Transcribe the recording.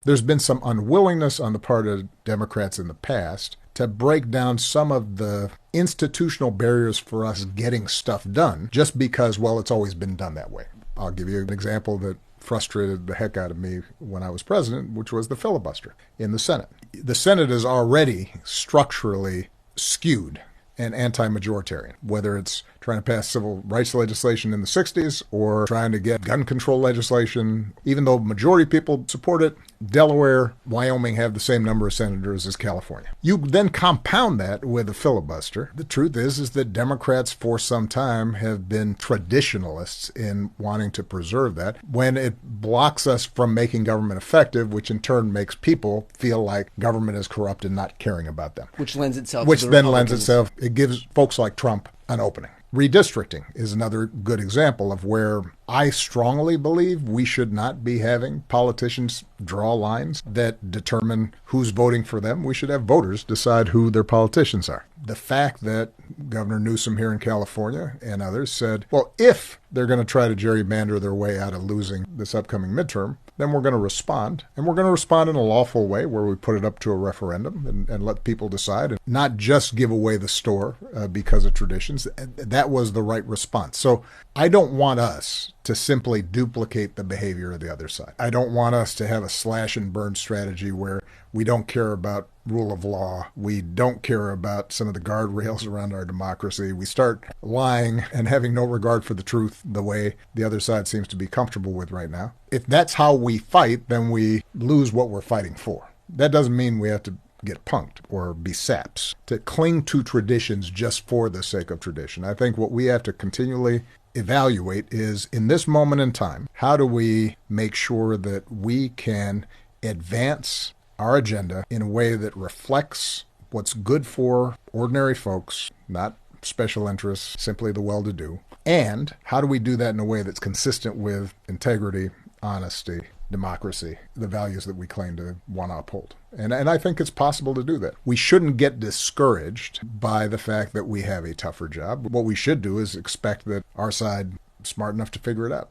there's been some unwillingness on the part of Democrats in the past to break down some of the institutional barriers for us getting stuff done just because, well, it's always been done that way. I'll give you an example that frustrated the heck out of me when I was president, which was the filibuster in the Senate. The Senate is already structurally skewed and anti-majoritarian, whether it's trying to pass civil rights legislation in the 60s or trying to get gun control legislation. Even though majority people support it, Delaware, Wyoming have the same number of senators as California. You then compound that with a filibuster. The truth is that Democrats for some time have been traditionalists in wanting to preserve that when it blocks us from making government effective, which in turn makes people feel like government is corrupt and not caring about them. Which lends itself Which to the then lends Republicans. itself, it gives folks like Trump an opening. Redistricting is another good example of where I strongly believe we should not be having politicians draw lines that determine who's voting for them. We should have voters decide who their politicians are. The fact that Governor Newsom here in California and others said, well, if they're going to try to gerrymander their way out of losing this upcoming midterm, then we're going to respond. And we're going to respond in a lawful way where we put it up to a referendum and let people decide and not just give away the store because of traditions. That was the right response. So I don't want us to simply duplicate the behavior of the other side. I don't want us to have a slash and burn strategy where we don't care about rule of law. We don't care about some of the guardrails around our democracy. We start lying and having no regard for the truth the way the other side seems to be comfortable with right now. If that's how we fight, then we lose what we're fighting for. That doesn't mean we have to get punked or be saps, to cling to traditions just for the sake of tradition. I think what we have to continually evaluate is, in this moment in time, how do we make sure that we can advance our agenda in a way that reflects what's good for ordinary folks, not special interests, simply the well-to-do. And how do we do that in a way that's consistent with integrity, honesty, democracy, the values that we claim to want to uphold. And I think it's possible to do that. We shouldn't get discouraged by the fact that we have a tougher job. What we should do is expect that our side is smart enough to figure it out.